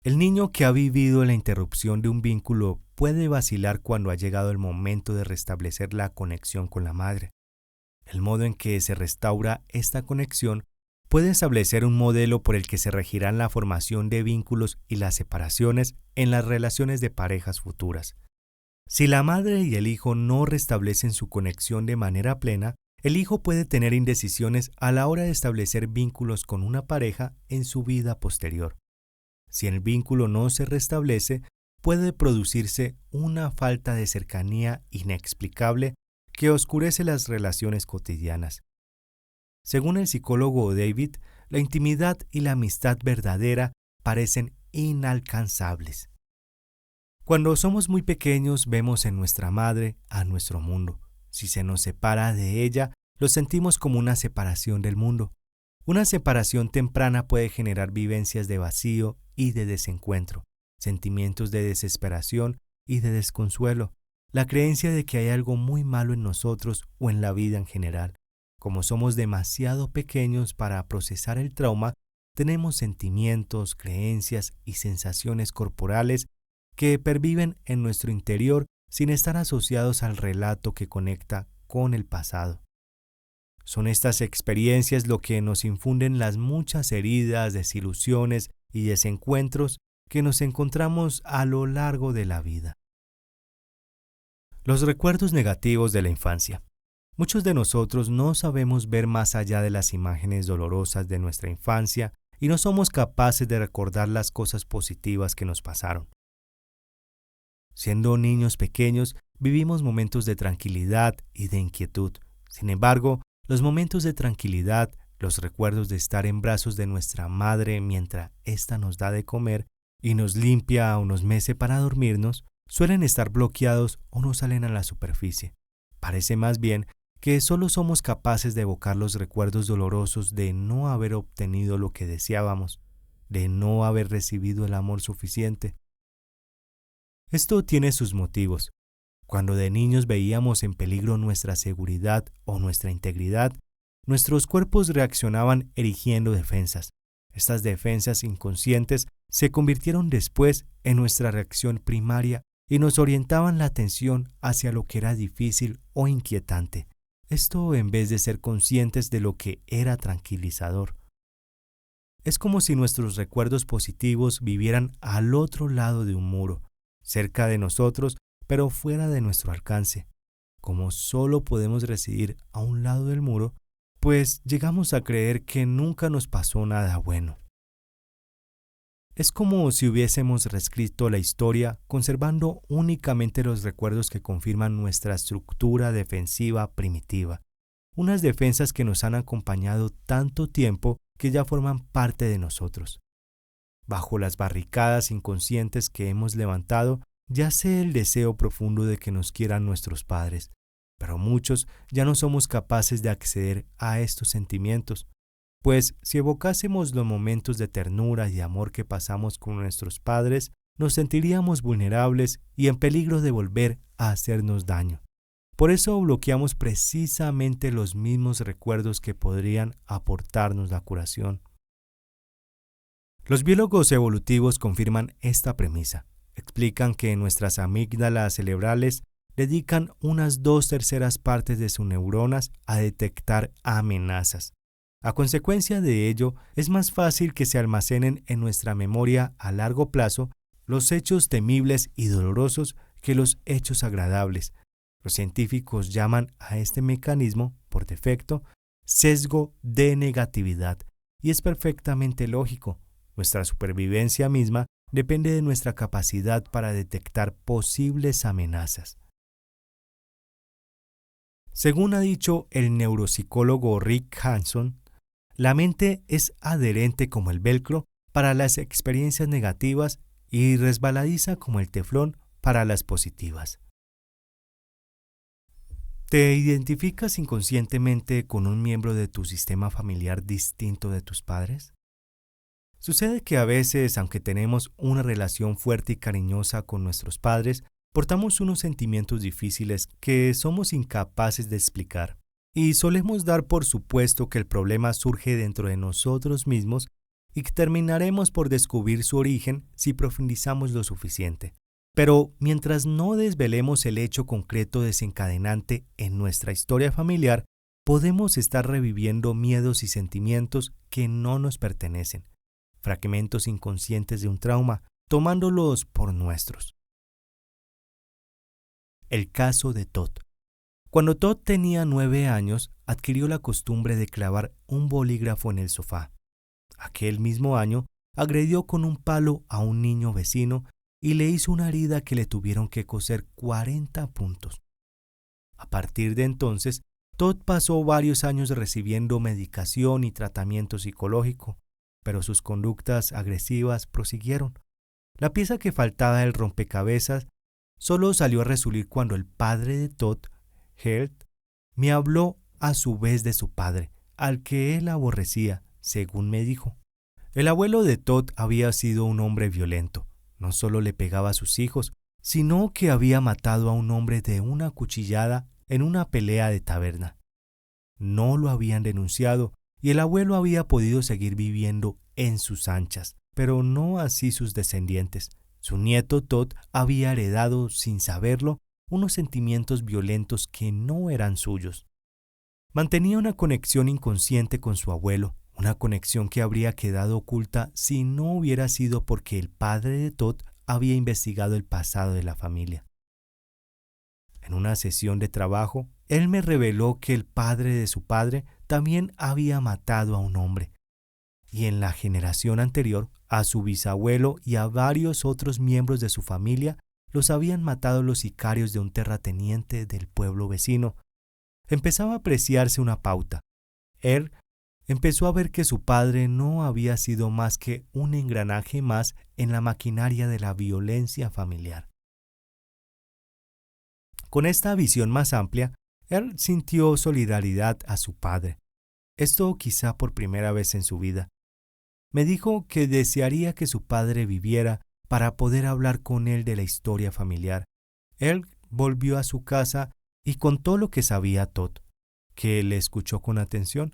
El niño que ha vivido la interrupción de un vínculo puede vacilar cuando ha llegado el momento de restablecer la conexión con la madre. El modo en que se restaura esta conexión puede establecer un modelo por el que se regirán la formación de vínculos y las separaciones en las relaciones de parejas futuras. Si la madre y el hijo no restablecen su conexión de manera plena, el hijo puede tener indecisiones a la hora de establecer vínculos con una pareja en su vida posterior. Si el vínculo no se restablece, puede producirse una falta de cercanía inexplicable que oscurece las relaciones cotidianas. Según el psicólogo David, la intimidad y la amistad verdadera parecen inalcanzables. Cuando somos muy pequeños vemos en nuestra madre a nuestro mundo. Si se nos separa de ella, lo sentimos como una separación del mundo. Una separación temprana puede generar vivencias de vacío y de desencuentro, sentimientos de desesperación y de desconsuelo, la creencia de que hay algo muy malo en nosotros o en la vida en general. Como somos demasiado pequeños para procesar el trauma, tenemos sentimientos, creencias y sensaciones corporales que perviven en nuestro interior sin estar asociados al relato que conecta con el pasado. Son estas experiencias lo que nos infunden las muchas heridas, desilusiones y desencuentros que nos encontramos a lo largo de la vida. Los recuerdos negativos de la infancia. Muchos de nosotros no sabemos ver más allá de las imágenes dolorosas de nuestra infancia y no somos capaces de recordar las cosas positivas que nos pasaron. Siendo niños pequeños, vivimos momentos de tranquilidad y de inquietud. Sin embargo, los momentos de tranquilidad, los recuerdos de estar en brazos de nuestra madre mientras ésta nos da de comer y nos limpia o nos mece para dormirnos, suelen estar bloqueados o no salen a la superficie. Parece más bien que solo somos capaces de evocar los recuerdos dolorosos de no haber obtenido lo que deseábamos, de no haber recibido el amor suficiente. Esto tiene sus motivos. Cuando de niños veíamos en peligro nuestra seguridad o nuestra integridad, nuestros cuerpos reaccionaban erigiendo defensas. Estas defensas inconscientes se convirtieron después en nuestra reacción primaria y nos orientaban la atención hacia lo que era difícil o inquietante. Esto en vez de ser conscientes de lo que era tranquilizador. Es como si nuestros recuerdos positivos vivieran al otro lado de un muro, cerca de nosotros, pero fuera de nuestro alcance. Como solo podemos residir a un lado del muro, pues llegamos a creer que nunca nos pasó nada bueno. Es como si hubiésemos reescrito la historia conservando únicamente los recuerdos que confirman nuestra estructura defensiva primitiva, unas defensas que nos han acompañado tanto tiempo que ya forman parte de nosotros. Bajo las barricadas inconscientes que hemos levantado, yace el deseo profundo de que nos quieran nuestros padres, pero muchos ya no somos capaces de acceder a estos sentimientos, pues si evocásemos los momentos de ternura y amor que pasamos con nuestros padres, nos sentiríamos vulnerables y en peligro de volver a hacernos daño. Por eso bloqueamos precisamente los mismos recuerdos que podrían aportarnos la curación. Los biólogos evolutivos confirman esta premisa. Explican que nuestras amígdalas cerebrales dedican unas 2/3 partes de sus neuronas a detectar amenazas. A consecuencia de ello, es más fácil que se almacenen en nuestra memoria a largo plazo los hechos temibles y dolorosos que los hechos agradables. Los científicos llaman a este mecanismo, por defecto, sesgo de negatividad, y es perfectamente lógico. Nuestra supervivencia misma depende de nuestra capacidad para detectar posibles amenazas. Según ha dicho el neuropsicólogo Rick Hanson, la mente es adherente como el velcro para las experiencias negativas y resbaladiza como el teflón para las positivas. ¿Te identificas inconscientemente con un miembro de tu sistema familiar distinto de tus padres? Sucede que a veces, aunque tenemos una relación fuerte y cariñosa con nuestros padres, portamos unos sentimientos difíciles que somos incapaces de explicar. Y solemos dar por supuesto que el problema surge dentro de nosotros mismos y que terminaremos por descubrir su origen si profundizamos lo suficiente. Pero mientras no desvelemos el hecho concreto desencadenante en nuestra historia familiar, podemos estar reviviendo miedos y sentimientos que no nos pertenecen, fragmentos inconscientes de un trauma, tomándolos por nuestros. El caso de Todd. Cuando Todd tenía 9 años, adquirió la costumbre de clavar un bolígrafo en el sofá. Aquel mismo año, agredió con un palo a un niño vecino y le hizo una herida que le tuvieron que coser 40 puntos. A partir de entonces, Todd pasó varios años recibiendo medicación y tratamiento psicológico, pero sus conductas agresivas prosiguieron. La pieza que faltaba del rompecabezas solo salió a relucir cuando el padre de Todd, Held, me habló a su vez de su padre, al que él aborrecía, según me dijo. El abuelo de Todd había sido un hombre violento. No solo le pegaba a sus hijos, sino que había matado a un hombre de una cuchillada en una pelea de taberna. No lo habían denunciado y el abuelo había podido seguir viviendo en sus anchas, pero no así sus descendientes. Su nieto Todd había heredado, sin saberlo, unos sentimientos violentos que no eran suyos. Mantenía una conexión inconsciente con su abuelo, una conexión que habría quedado oculta si no hubiera sido porque el padre de Todd había investigado el pasado de la familia. En una sesión de trabajo, él me reveló que el padre de su padre también había matado a un hombre, y en la generación anterior, a su bisabuelo y a varios otros miembros de su familia los habían matado los sicarios de un terrateniente del pueblo vecino. Empezaba a apreciarse una pauta. Él empezó a ver que su padre no había sido más que un engranaje más en la maquinaria de la violencia familiar. Con esta visión más amplia, él sintió solidaridad a su padre. Esto quizá por primera vez en su vida. Me dijo que desearía que su padre viviera para poder hablar con él de la historia familiar. Él volvió a su casa y contó lo que sabía Todd, que le escuchó con atención.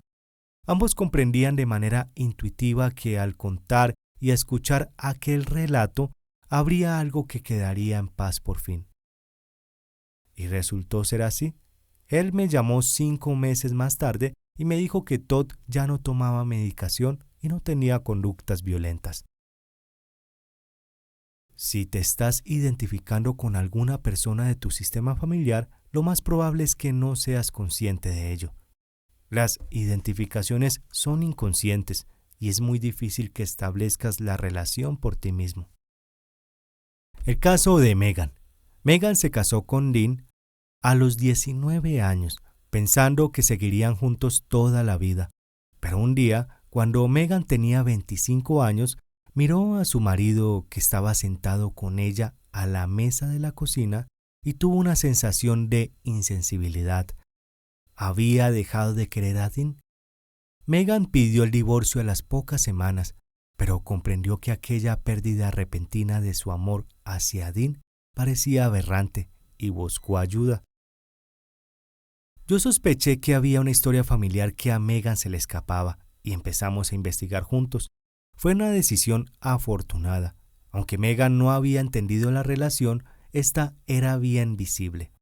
Ambos comprendían de manera intuitiva que al contar y escuchar aquel relato, habría algo que quedaría en paz por fin. Y resultó ser así. Él me llamó 5 meses más tarde y me dijo que Todd ya no tomaba medicación y no tenía conductas violentas. Si te estás identificando con alguna persona de tu sistema familiar, lo más probable es que no seas consciente de ello. Las identificaciones son inconscientes y es muy difícil que establezcas la relación por ti mismo. El caso de Megan. Megan se casó con Dean a los 19 años, pensando que seguirían juntos toda la vida. Pero un día, cuando Megan tenía 25 años, miró a su marido que estaba sentado con ella a la mesa de la cocina y tuvo una sensación de insensibilidad. ¿Había dejado de querer a Dean? Megan pidió el divorcio a las pocas semanas, pero comprendió que aquella pérdida repentina de su amor hacia Dean parecía aberrante y buscó ayuda. Yo sospeché que había una historia familiar que a Megan se le escapaba y empezamos a investigar juntos. Fue una decisión afortunada. Aunque Megan no había entendido la relación, esta era bien visible.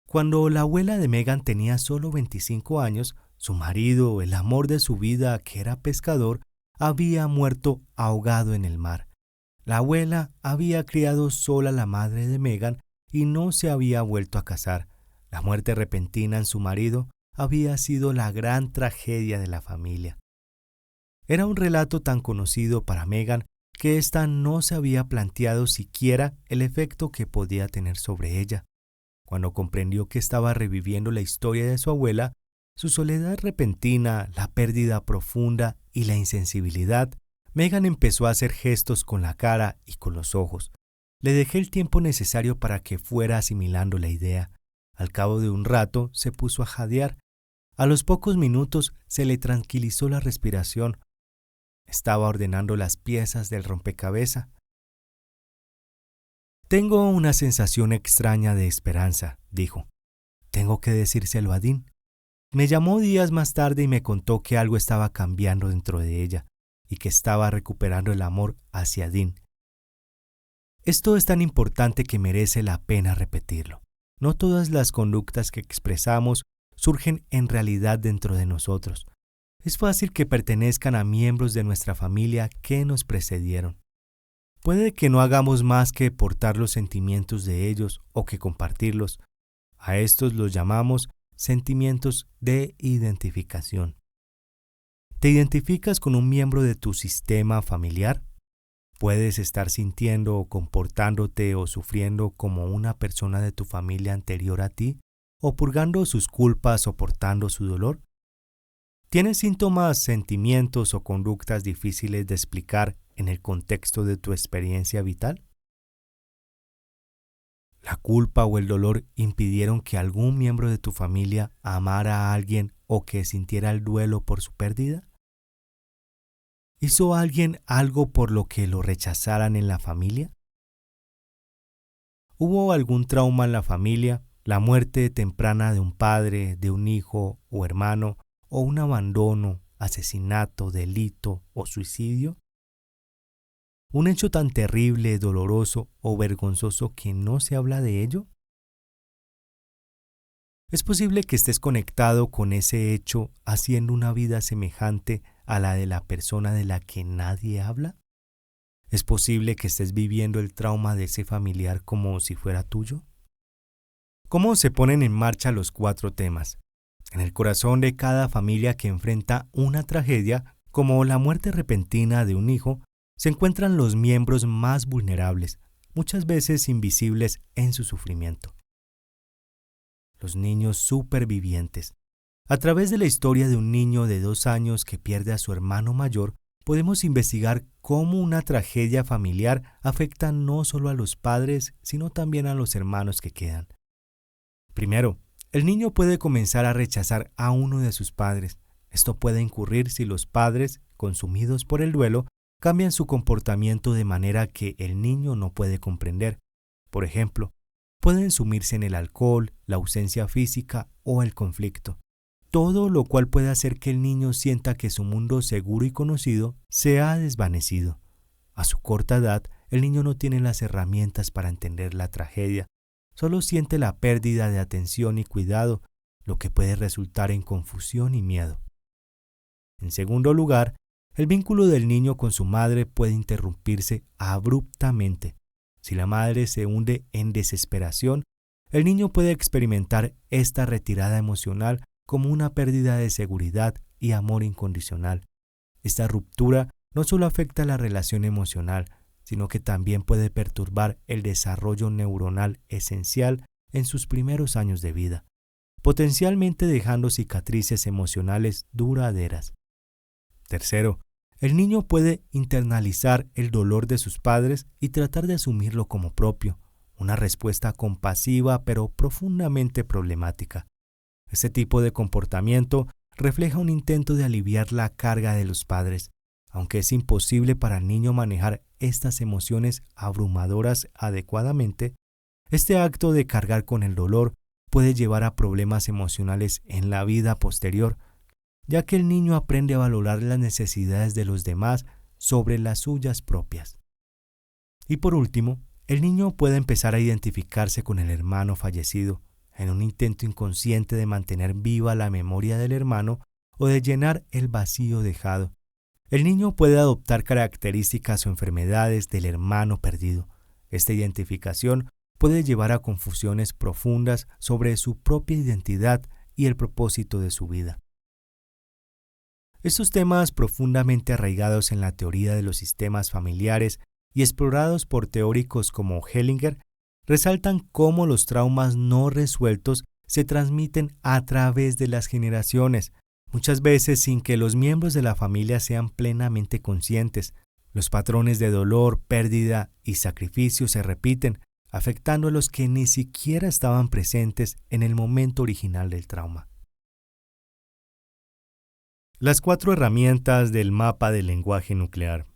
Cuando la abuela de Megan tenía solo 25 años, su marido, el amor de su vida, que era pescador, había muerto ahogado en el mar. La abuela había criado sola a la madre de Megan y no se había vuelto a casar. La muerte repentina en su marido había sido la gran tragedia de la familia. Era un relato tan conocido para Megan que ésta no se había planteado siquiera el efecto que podía tener sobre ella. Cuando comprendió que estaba reviviendo la historia de su abuela, su soledad repentina, la pérdida profunda y la insensibilidad, Megan empezó a hacer gestos con la cara y con los ojos. Le dejé el tiempo necesario para que fuera asimilando la idea. Al cabo de un rato se puso a jadear. A los pocos minutos se le tranquilizó la respiración. Estaba ordenando las piezas del rompecabezas. Tengo una sensación extraña de esperanza, dijo. Tengo que decírselo a Dean. Me llamó días más tarde y me contó que algo estaba cambiando dentro de ella y que estaba recuperando el amor hacia Dean. Esto es tan importante que merece la pena repetirlo. No todas las conductas que expresamos surgen en realidad dentro de nosotros. Es fácil que pertenezcan a miembros de nuestra familia que nos precedieron. Puede que no hagamos más que portar los sentimientos de ellos o que compartirlos. A estos los llamamos sentimientos de identificación. ¿Te identificas con un miembro de tu sistema familiar? ¿Puedes estar sintiendo o comportándote o sufriendo como una persona de tu familia anterior a ti, o purgando sus culpas, soportando su dolor? ¿Tienes síntomas, sentimientos o conductas difíciles de explicar en el contexto de tu experiencia vital? ¿La culpa o el dolor impidieron que algún miembro de tu familia amara a alguien o que sintiera el duelo por su pérdida? ¿Hizo alguien algo por lo que lo rechazaran en la familia? ¿Hubo algún trauma en la familia, la muerte temprana de un padre, de un hijo o hermano, o un abandono, asesinato, delito o suicidio? ¿Un hecho tan terrible, doloroso o vergonzoso que no se habla de ello? Es posible que estés conectado con ese hecho haciendo una vida semejante a la de la persona de la que nadie habla. ¿Es posible que estés viviendo el trauma de ese familiar como si fuera tuyo? ¿Cómo se ponen en marcha los 4 temas? En el corazón de cada familia que enfrenta una tragedia, como la muerte repentina de un hijo, se encuentran los miembros más vulnerables, muchas veces invisibles en su sufrimiento. Los niños supervivientes. A través de la historia de un niño de 2 años que pierde a su hermano mayor, podemos investigar cómo una tragedia familiar afecta no solo a los padres, sino también a los hermanos que quedan. Primero, el niño puede comenzar a rechazar a uno de sus padres. Esto puede incurrir si los padres, consumidos por el duelo, cambian su comportamiento de manera que el niño no puede comprender. Por ejemplo, pueden sumirse en el alcohol, la ausencia física o el conflicto. Todo lo cual puede hacer que el niño sienta que su mundo seguro y conocido se ha desvanecido. A su corta edad, el niño no tiene las herramientas para entender la tragedia. Solo siente la pérdida de atención y cuidado, lo que puede resultar en confusión y miedo. En segundo lugar, el vínculo del niño con su madre puede interrumpirse abruptamente. Si la madre se hunde en desesperación, el niño puede experimentar esta retirada emocional como una pérdida de seguridad y amor incondicional. Esta ruptura no solo afecta la relación emocional, sino que también puede perturbar el desarrollo neuronal esencial en sus primeros años de vida, potencialmente dejando cicatrices emocionales duraderas. Tercero, el niño puede internalizar el dolor de sus padres y tratar de asumirlo como propio, una respuesta compasiva pero profundamente problemática. Este tipo de comportamiento refleja un intento de aliviar la carga de los padres, aunque es imposible para el niño manejar estas emociones abrumadoras adecuadamente. Este acto de cargar con el dolor puede llevar a problemas emocionales en la vida posterior, ya que el niño aprende a valorar las necesidades de los demás sobre las suyas propias. Y por último, el niño puede empezar a identificarse con el hermano fallecido, en un intento inconsciente de mantener viva la memoria del hermano o de llenar el vacío dejado. El niño puede adoptar características o enfermedades del hermano perdido. Esta identificación puede llevar a confusiones profundas sobre su propia identidad y el propósito de su vida. Estos temas profundamente arraigados en la teoría de los sistemas familiares y explorados por teóricos como Hellinger resaltan cómo los traumas no resueltos se transmiten a través de las generaciones, muchas veces sin que los miembros de la familia sean plenamente conscientes. Los patrones de dolor, pérdida y sacrificio se repiten, afectando a los que ni siquiera estaban presentes en el momento original del trauma. Las 4 herramientas del mapa del lenguaje nuclear.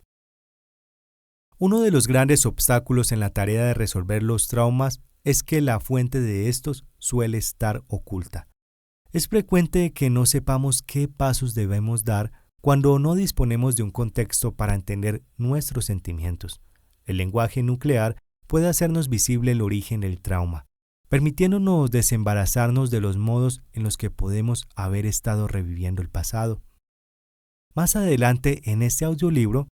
Uno de los grandes obstáculos en la tarea de resolver los traumas es que la fuente de estos suele estar oculta. Es frecuente que no sepamos qué pasos debemos dar cuando no disponemos de un contexto para entender nuestros sentimientos. El lenguaje nuclear puede hacernos visible el origen del trauma. permitiéndonos desembarazarnos de los modos en los que podemos haber estado reviviendo el pasado. Más adelante en este audiolibro,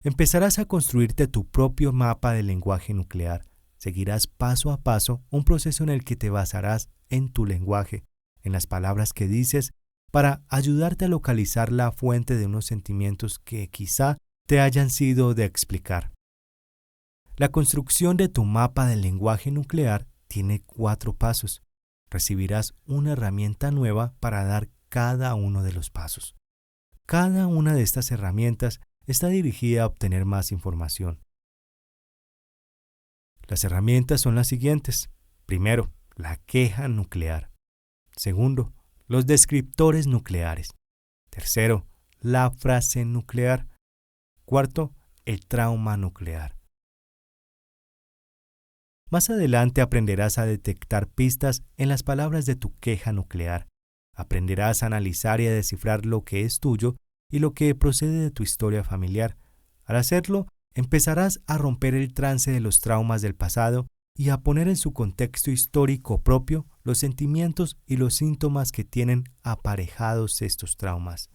empezarás a construirte tu propio mapa del lenguaje nuclear. Seguirás paso a paso un proceso en el que te basarás en tu lenguaje, en las palabras que dices, para ayudarte a localizar la fuente de unos sentimientos que quizá te hayan sido de explicar. La construcción de tu mapa del lenguaje nuclear tiene 4 pasos. Recibirás una herramienta nueva para dar cada uno de los pasos. Cada una de estas herramientas está dirigida a obtener más información. Las herramientas son las siguientes. Primero, la queja nuclear. Segundo, los descriptores nucleares. Tercero, la frase nuclear. Cuarto, el trauma nuclear. Más adelante aprenderás a detectar pistas en las palabras de tu queja nuclear. Aprenderás a analizar y a descifrar lo que es tuyo y lo que procede de tu historia familiar. Al hacerlo, empezarás a romper el trance de los traumas del pasado y a poner en su contexto histórico propio los sentimientos y los síntomas que tienen aparejados estos traumas.